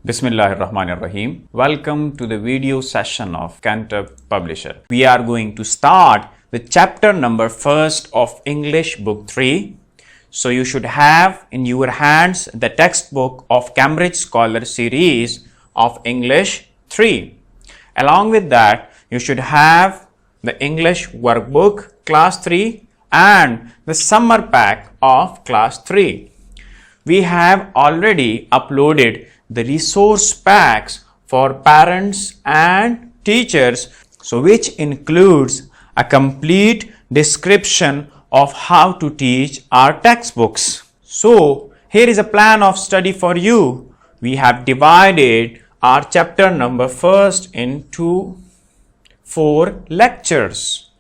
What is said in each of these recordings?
Bismillahirrahmanirrahim. Welcome to the video session of Cantab Publisher. We are going to start with chapter number 1st of English book 3. So you should have in your hands the textbook of Cambridge Scholar series of English 3. Along with that, you should have the English workbook class 3 and the summer pack of class 3. We have already uploaded the resource packs for parents and teachers, so which includes a complete description of how to teach our textbooks. So here is a plan of study for you. We have divided our chapter number 1st into 4 lectures.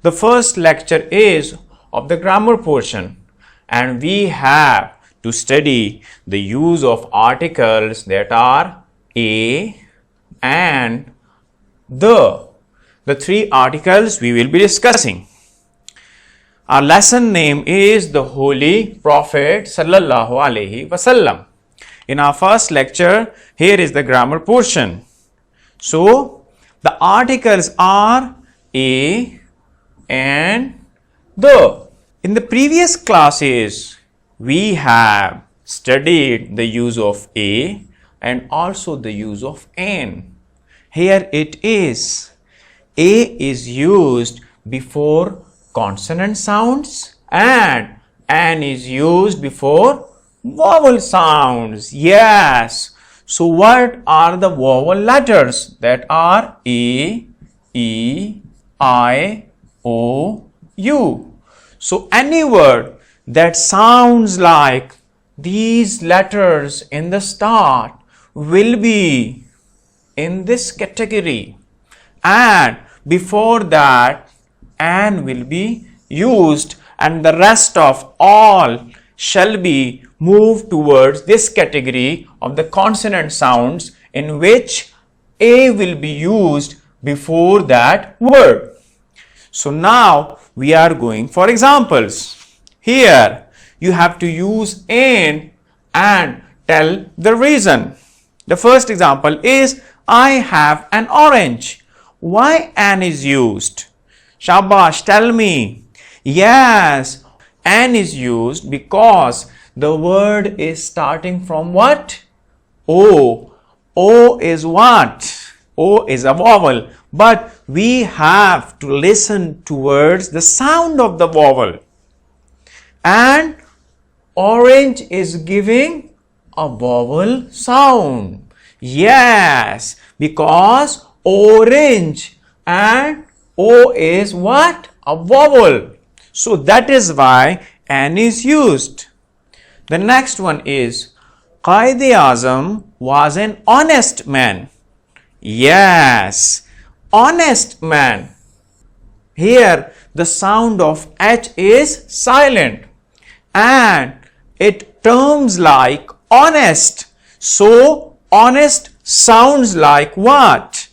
The first lecture is of the grammar portion, and we have to study the use of articles that are a and the. The 3 articles we will be discussing. Our lesson name is the Holy Prophet Sallallahu Alaihi Wasallam. In our first lecture, here is the grammar portion. So, the articles are a and the. In the previous classes, we have studied the use of a and also the use of an. Here it is. A is used before consonant sounds and an is used before vowel sounds. Yes. So what are the vowel letters? That are A, E, I, O, U. So any word that sounds like these letters in the start will be in this category, and before that an will be used, and the rest of all shall be moved towards this category of the consonant sounds in which a will be used before that word. So now we are going for examples. Here you have to use an and tell the reason. The first example is I have an orange. Why an is used? Shabash, tell me. Yes, an is used because the word is starting from what? O. O is what? O is a vowel, but we have to listen towards the sound of the vowel. And orange is giving a vowel sound. Yes, because orange and O is what? A vowel. So that is why an is used. The next one is Qaid-e-Azam was an honest man. Yes, honest man. Here the sound of H is silent and it terms like honest. So honest sounds like what?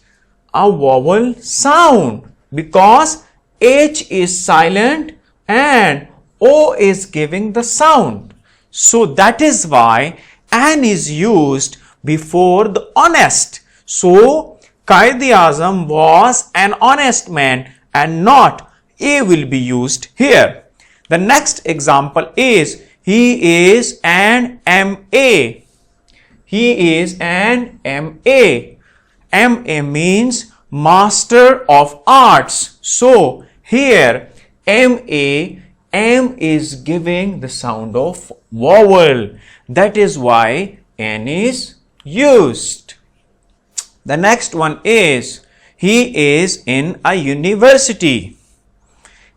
A vowel sound, because H is silent and O is giving the sound. So that is why an is used before the honest. So Qaid-e-Azam was an honest man and not a will be used here. The next example is he is an MA. He is an MA. MA means Master of Arts. So here MA, M is giving the sound of vowel. That is why N is used. The next one is he is in a university.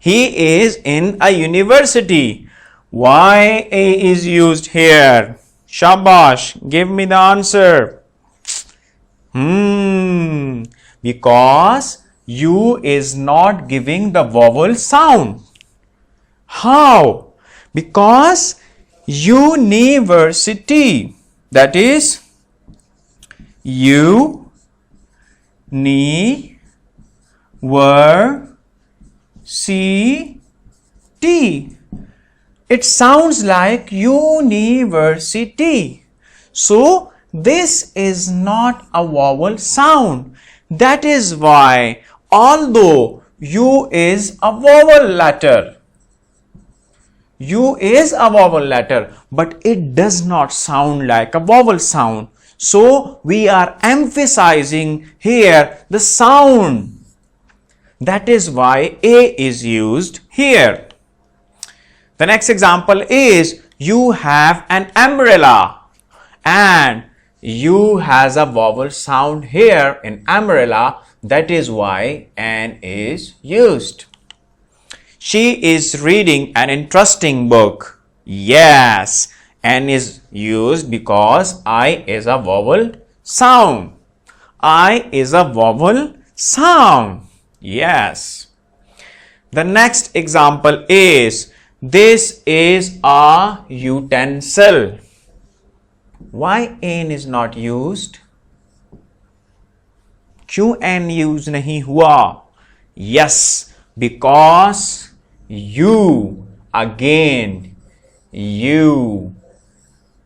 He is in a university. Why A is used here? Shabash, give me the answer. Because U is not giving the vowel sound. How? Because university, that is U, ni, were, C, T. It sounds like university. So this is not a vowel sound. That is why, although U is a vowel letter, U is a vowel letter, but it does not sound like a vowel sound. So we are emphasizing here the sound. That is why A is used here. The next example is you have an umbrella and U has a vowel sound here in umbrella. That is why N is used. She is reading an interesting book. Yes, N is used because I is a vowel sound. I is a vowel sound. Yes. The next example is this is a utensil. Why N is not used? क्यों N use नहीं हुआ? Yes, because U, again, U,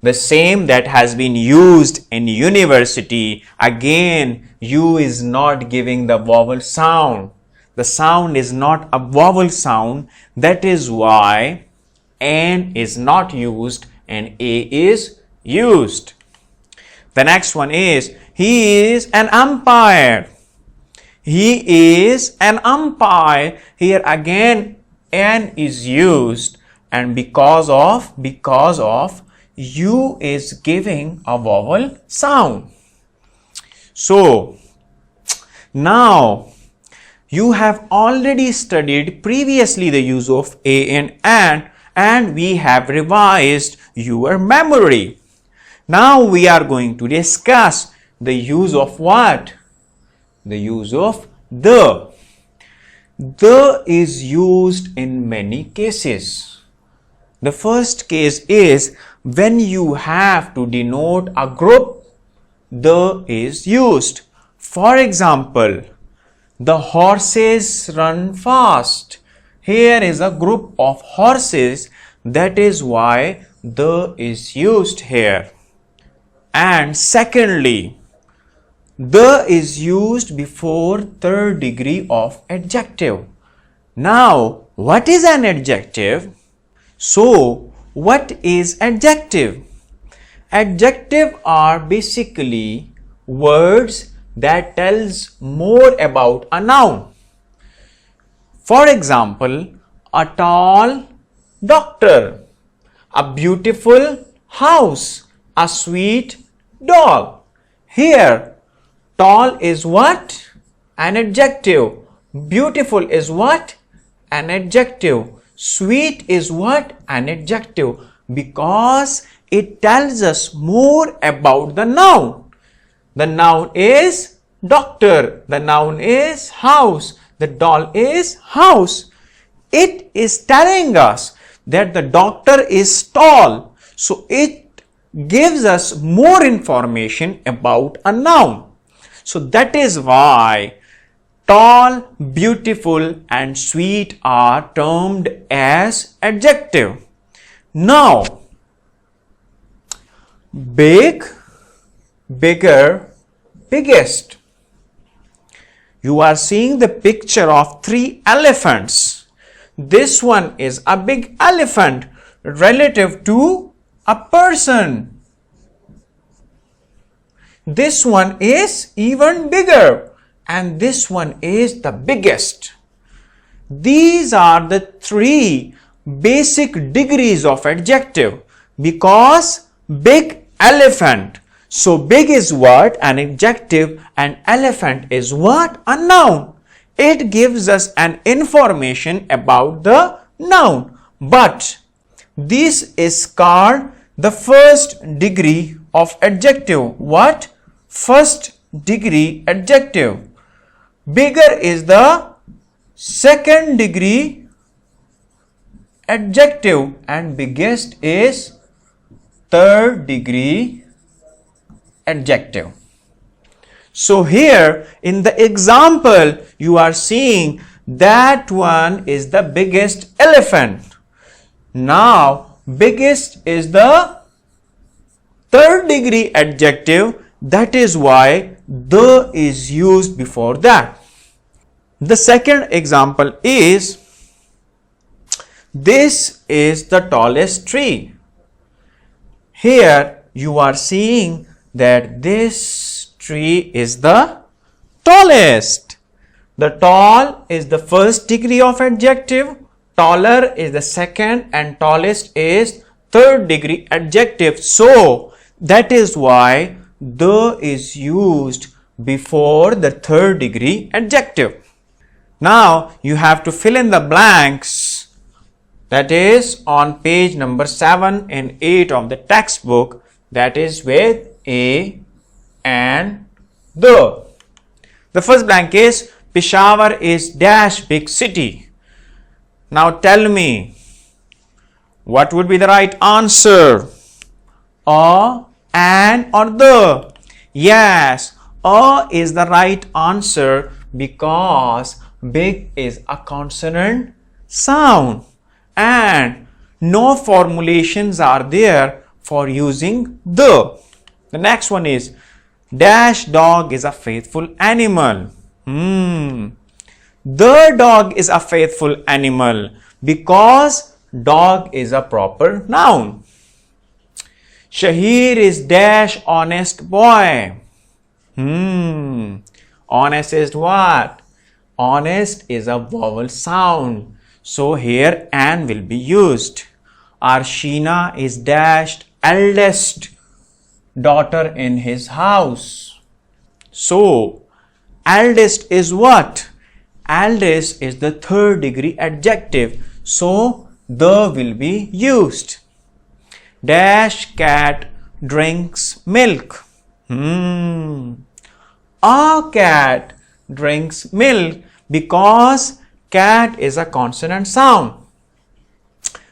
the same that has been used in university, again, U is not giving the vowel sound. The sound is not a vowel sound. That is why N is not used and A is used. The next one is he is an umpire. He is an umpire. Here again N is used and because of U is giving a vowel sound. So now you have already studied previously the use of A and and we have revised your memory. Now we are going to discuss the use of what? The use of the. The is used in many cases. The first case is when you have to denote a group, the is used. For example, the horses run fast. Here is a group of horses. That is why the is used here. And secondly, the is used before third degree of adjective. Now, what is an adjective? So, what is adjective? Adjective are basically words that tells more about a noun. For example, a tall doctor, a beautiful house, a sweet doll. Here, tall is what? An adjective. Beautiful is what? An adjective. Sweet is what? An adjective. Because it tells us more about the noun. The noun is doctor. The noun is house. The doll is house. It is telling us that the doctor is tall. So it gives us more information about a noun. So that is why tall, beautiful and sweet are termed as adjective. Now, big, bigger, biggest. You are seeing the picture of 3 elephants. This one is a big elephant relative to a person. This one is even bigger and this one is the biggest. These are the 3 basic degrees of adjective because big elephant. So big is what? An adjective and elephant is what? A noun. It gives us an information about the noun. But this is called the first degree of adjective. What? First degree adjective. Bigger is the second degree adjective and biggest is third degree adjective. So here in the example you are seeing that one is the biggest elephant. Now biggest is the third degree adjective. That is why the is used before that. The second example is, this is the tallest tree. Here you are seeing that this tree is the tallest. The tall is the first degree of adjective, taller is the second, and tallest is third degree adjective. So that is why the is used before the third degree adjective. Now you have to fill in the blanks, that is on page number 7 and 8 of the textbook, that is with a and the. The first blank is, Peshawar is dash big city. Now tell me, what would be the right answer? A, an, or the? Yes, A is the right answer because big is a consonant sound and no formulations are there for using the. The next one is, dash dog is a faithful animal. The dog is a faithful animal because dog is a proper noun. Shahir is dash honest boy. Honest is what? Honest is a vowel sound. So here an will be used. Arshina is dashed eldest daughter in his house. So eldest is what? Eldest is the third degree adjective. So the will be used. Dash cat drinks milk. A cat drinks milk because cat is a consonant sound.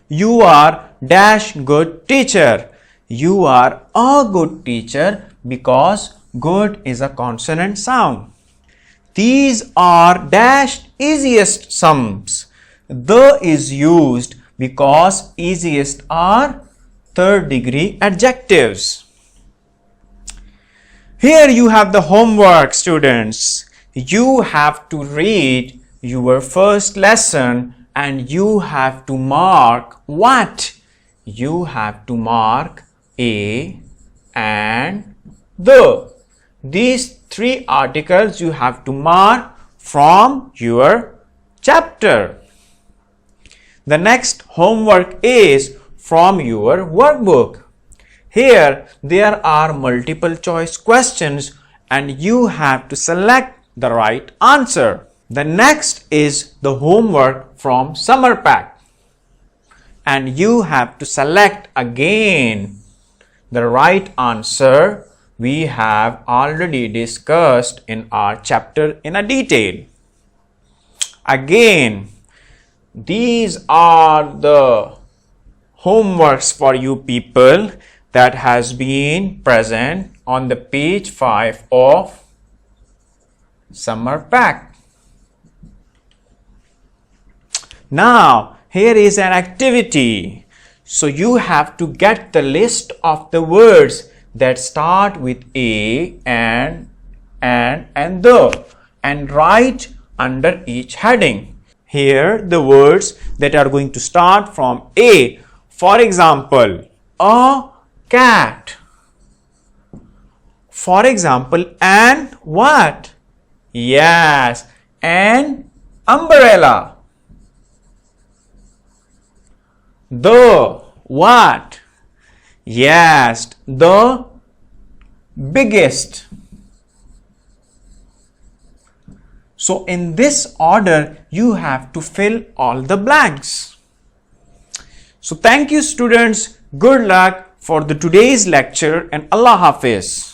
You are dash good teacher. You are a good teacher because good is a consonant sound. These are dash easiest sums. The is used because easiest are third degree adjectives. Here you have the homework, students. You have to read your first lesson and you have to mark what? You have to mark a and the. These three articles you have to mark from your chapter. The next homework is from your workbook. Here there are multiple choice questions and you have to select the right answer. The next is the homework from summer pack and you have to select again the right answer we have already discussed in our chapter in a detail. Again, these are the homeworks for you people that has been present on the page 5 of summer pack. Now, here is an activity. So you have to get the list of the words that start with a and the and write under each heading. Here the words that are going to start from a. For example, a cat. For example, an what? Yes, an umbrella. The what? Yes, the biggest. So in this order, you have to fill all the blanks. So thank you students. Good luck for the today's lecture and Allah Hafiz.